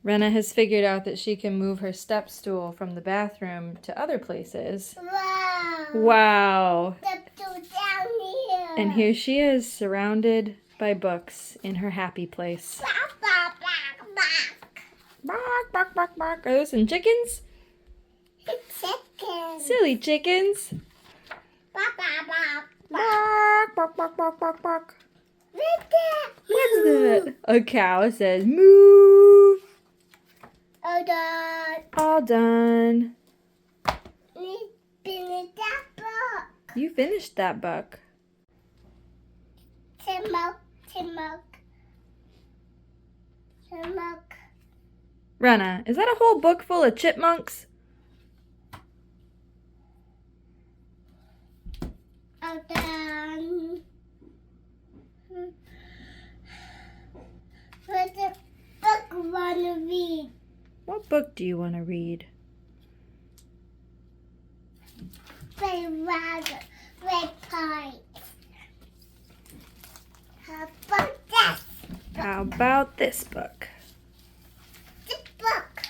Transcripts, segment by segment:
Rena has figured out that she can move her step stool from the bathroom to other places. Wow. Wow. Step stool down here. And here she is, surrounded by books in her happy place. Bark, bark, bark, bark. Bark, bark, bark, bark. Are those some chickens? It's chicken. Silly chickens. Bark, bark, bark. Bark, bark, bark, bark, bark, bark. Right there. What's that? A cow says, moo. Hold on. All done. Let's finish that book. You finished that book. Timok, Timok. Timok. Rena, is that a whole book full of chipmunks? Hold on. What's the book you want to read? What book do you want to read? Red pie. How about this? How about this book? This book.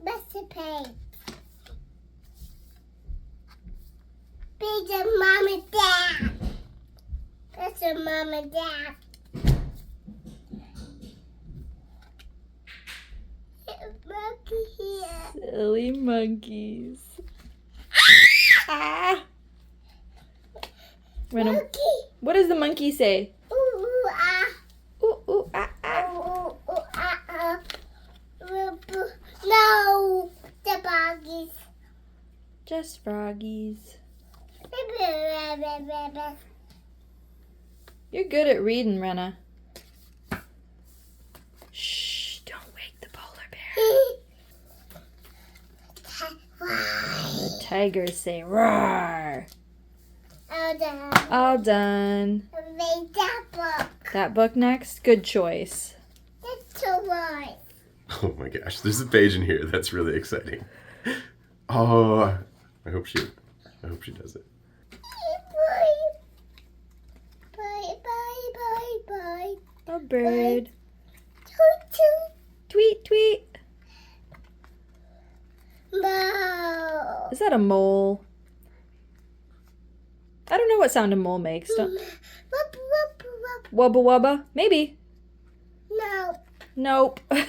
That's the page. Page of Mom and Dad. That's your Mom and Dad. Monkey here. Silly monkeys. Ah! Rena, Monkey. what does the monkey say? Ooh, ooh, ah. Ooh, ooh, ah, ah. Ooh, ooh, ah, ah. No, the buggies. Just froggies. You're good at reading, Rena. Shh, don't wake the polar bear. The tigers say roar. All done. Read that book. That book next? Good choice. That's so right. Oh my gosh, there's a page in here that's really exciting. Oh, I hope she does it. Bye, bye, bye, bye. A bird. Toot, toot. Tweet, tweet. No. Is that a mole? I don't know what sound a mole makes. Don't... Whoop, whoop, whoop. Wubba wubba? Maybe. No. Nope. No.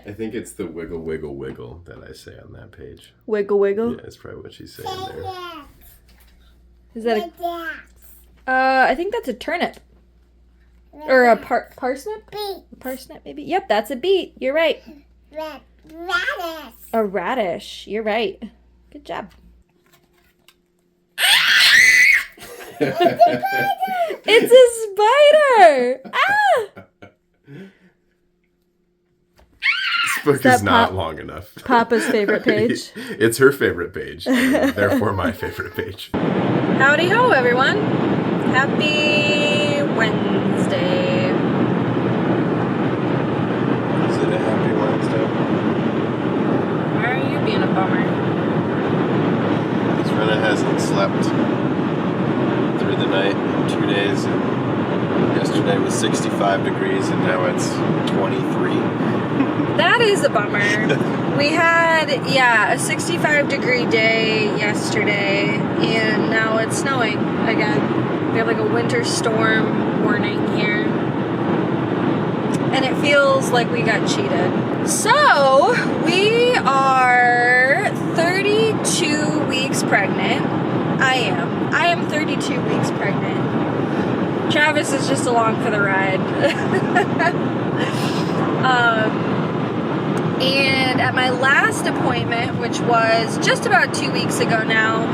I think it's the wiggle, wiggle, wiggle that I say on that page. Wiggle wiggle? Yeah, that's probably what she's saying there. Yes. Is that a... Yes. I think that's a turnip. Or a parsnip? Beet. A parsnip, maybe? Yep, that's a beet. You're right. Radish. A radish. You're right. Good job. It's a spider! Ah! This book that is not Pop- long enough. Papa's favorite page? It's her favorite page, and therefore my favorite page. Howdy ho, everyone. Happy Wednesday. Is it a happy Wednesday? Why are you being a bummer? Because Rena hasn't slept through the night in 2 days. Yesterday was 65 degrees and now it's 23. That is a bummer. We had, a 65 degree day yesterday, and now it's snowing again. We have like a winter storm warning here. And it feels like we got cheated. So, we are 32 weeks pregnant. I am 32 weeks pregnant. Travis is just along for the ride. And at my last appointment, which was just about 2 weeks ago now,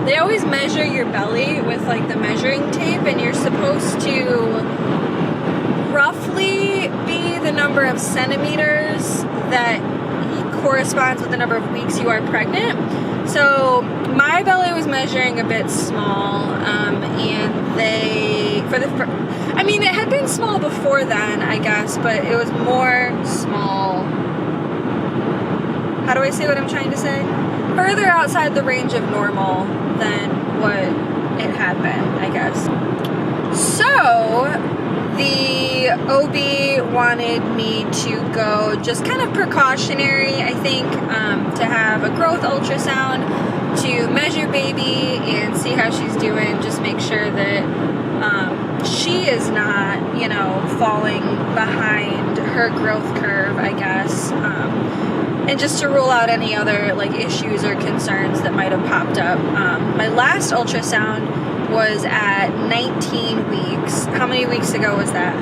they always measure your belly with like the measuring tape, and you're supposed to roughly be the number of centimeters that corresponds with the number of weeks you are pregnant. So my belly was measuring a bit small, and it had been small before then, I guess, but it was more small. How do I say what I'm trying to say? further outside the range of normal than what it had been, I guess. So the OB wanted me to go just kind of precautionary, I think, to have a growth ultrasound to measure baby and see how she's doing, just make sure that she is not, you know, falling behind her growth curve, I guess, and just to rule out any other like issues or concerns that might have popped up. My last ultrasound was at 19 weeks. How many weeks ago was that?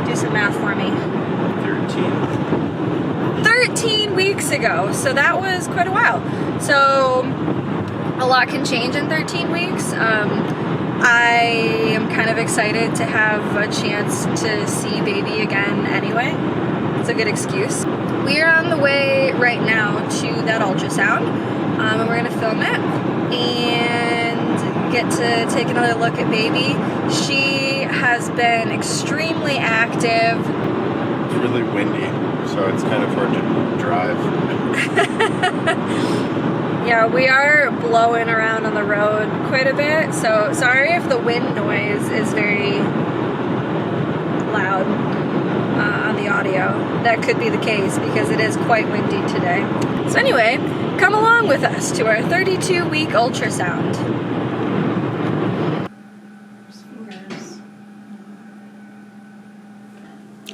Do some math for me. 13 weeks ago. So that was quite a while. So a lot can change in 13 weeks. I am kind of excited to have a chance to see baby again anyway. It's a good excuse. We are on the way right now to that ultrasound, and we're gonna film it and get to take another look at baby. She has been extremely active. It's really windy, so it's kind of hard to drive. Yeah, we are blowing around on the road quite a bit, so sorry if the wind noise is very loud on the audio. That could be the case because it is quite windy today. So anyway, come along with us to our 32-week ultrasound.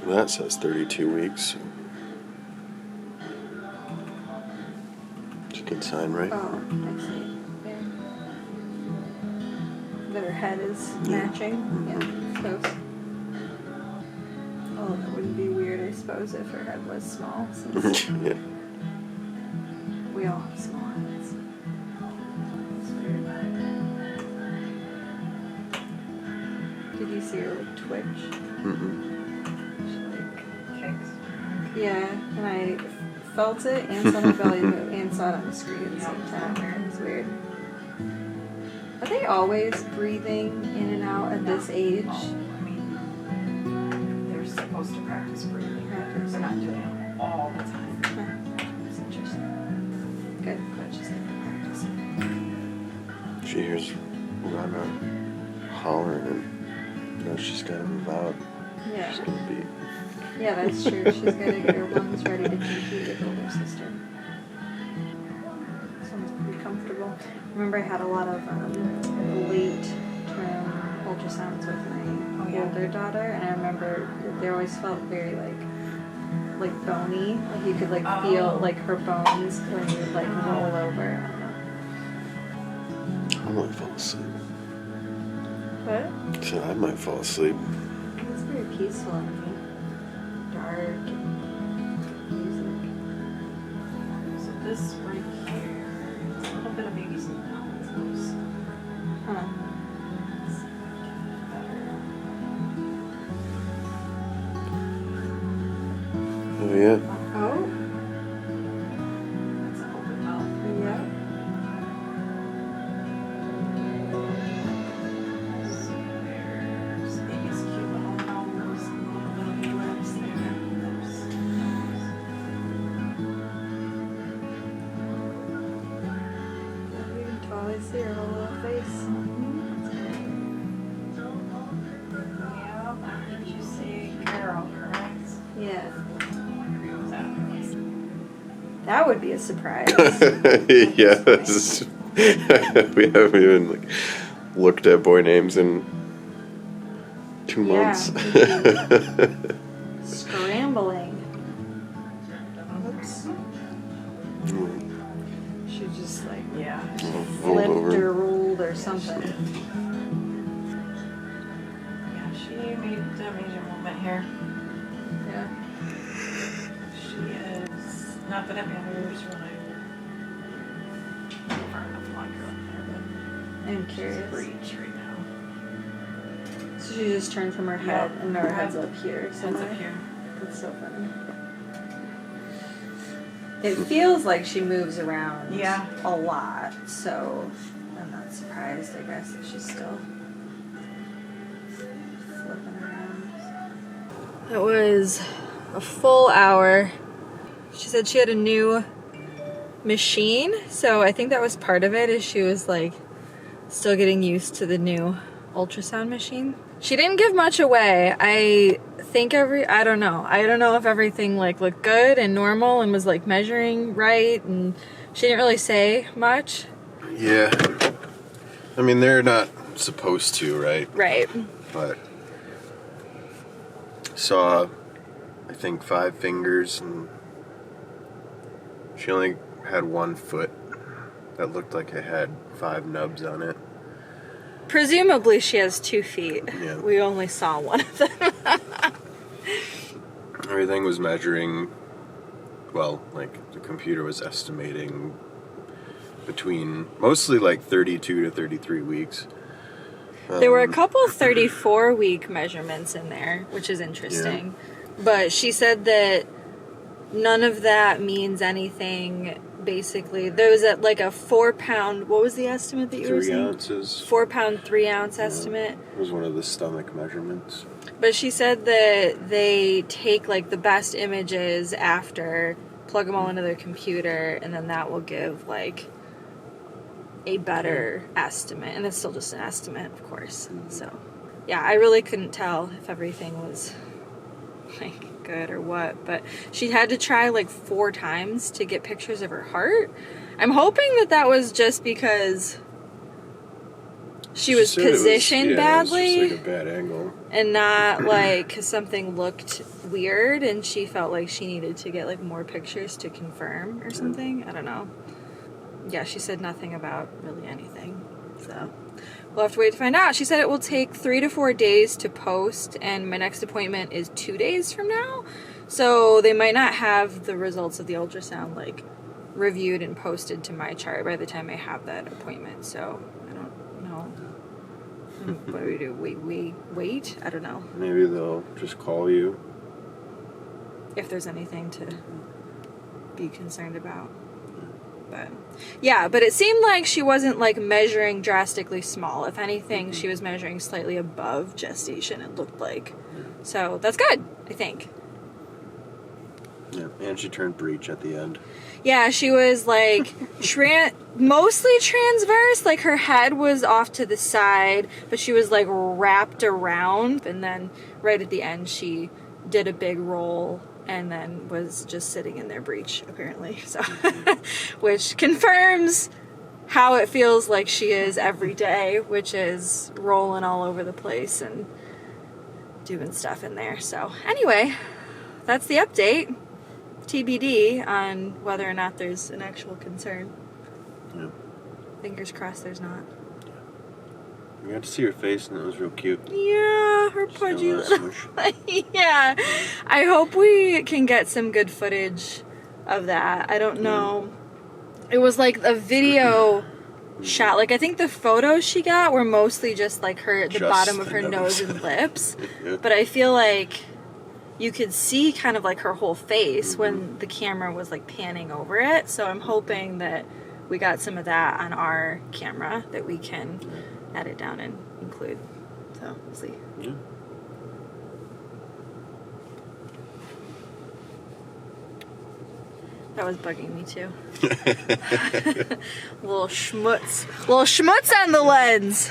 That says 32 weeks. It's a good sign, right? Oh, I see. Yeah. That her head is matching. Yeah, close. Oh, that wouldn't be weird, I suppose, if her head was small. Since Yeah. we all have small heads. It's weird. Did you see her like twitch? Mm-mm. She like kicks. Yeah, and I felt it and saw my belly move and saw it on the screen at the same time. It was weird. Are they always breathing in and out at this age? They're supposed to practice breathing. They're not doing it all the time. That's interesting. Good. But just practicing. She hears Rana hollering, and now she's got to move out. Yeah. She's going to be. Yeah, that's true. She's got to get her lungs ready to compete with older sister. Sounds pretty comfortable. I remember I had a lot of late term ultrasounds with my older daughter, and I remember they always felt very like bony. Like you could like feel like her bones when you would like roll over. I might fall asleep. What? I said I might fall asleep. It's very peaceful and dark and music. So this right here, it's a little bit of baby sleep now. It's loose. Huh. Let's see if I can get it better. Oh, yeah. Oh, That's an open mouth. yeah. So there's baby's cute little nose, and a little bit of lips there. You can totally see her whole little face. Yeah, I heard you say Carol, correct? Yeah. Agree with that. That would be a surprise. Yes. We haven't even like looked at boy names in 2 Yeah. months. Scrambling. Oops. She just like Yeah. Rolled flipped over. or rolled or something. Yeah, she made a major movement here. Yeah. She is, not that it matters when I'm far enough longer up there, I'm but she's curious. breech right now. So she just turned from her head Yep. and her head's up here That's somewhere. up here. That's so funny. It feels like she moves around Yeah. a lot, so I'm not surprised, I guess, if she's still flipping around. It was a full hour. She said she had a new machine, so I think that was part of it, is she was like still getting used to the new ultrasound machine. She didn't give much away. I think I don't know if everything like looked good and normal and was like measuring right, and she didn't really say much. Yeah. I mean, they're not supposed to, right? Right. But saw, I think, 5 fingers, and she only had 1 foot that looked like it had 5 nubs on it. Presumably she has 2 feet. Yeah. We only saw one of them. Everything was measuring, well, like the computer was estimating between mostly like 32 to 33 weeks. There were a couple 34-week measurements in there, which is interesting. Yeah. But she said that none of that means anything. Basically, there was like a 4-pound. What was the estimate that you were saying? 3 ounces. 4-pound, 3-ounce estimate. It was one of the stomach measurements. But she said that they take like the best images after, plug them all into their computer, and then that will give like a better estimate. And it's still just an estimate, of course. So, yeah, I really couldn't tell if everything was like good or what, but she had to try like 4 times to get pictures of her heart. I'm hoping that was just because she was positioned badly. It was just like a bad angle. And not like 'cause something looked weird and she felt like she needed to get like more pictures to confirm or something. I don't know. Yeah, she said nothing about really anything. So we'll have to wait to find out. She said it will take 3 to 4 days to post, and my next appointment is 2 days from now. So they might not have the results of the ultrasound like reviewed and posted to my chart by the time I have that appointment. So I don't know. What do we do? Wait? I don't know. Maybe they'll just call you. If there's anything to be concerned about. But yeah, but it seemed like she wasn't like measuring drastically small. If anything, she was measuring slightly above gestation, it looked like. So that's good, I think. Yeah, and she turned breech at the end. Yeah, she was like mostly transverse, like her head was off to the side, but she was like wrapped around, and then right at the end she did a big roll and then was just sitting in their breech, apparently. So, which confirms how it feels like she is every day, which is rolling all over the place and doing stuff in there. So, anyway, that's the update. TBD on whether or not there's an actual concern. Yeah. Fingers crossed there's not. We got to see her face, and it was real cute. Yeah, her pudgy little. Yeah, I hope we can get some good footage of that. I don't know. It was like a video shot. Like I think the photos she got were mostly just like the bottom of her nose and lips. Yeah. But I feel like you could see kind of like her whole face when the camera was like panning over it. So I'm hoping that we got some of that on our camera that we can edit down and include. So we'll see. Yeah. That was bugging me too. Little schmutz on the lens.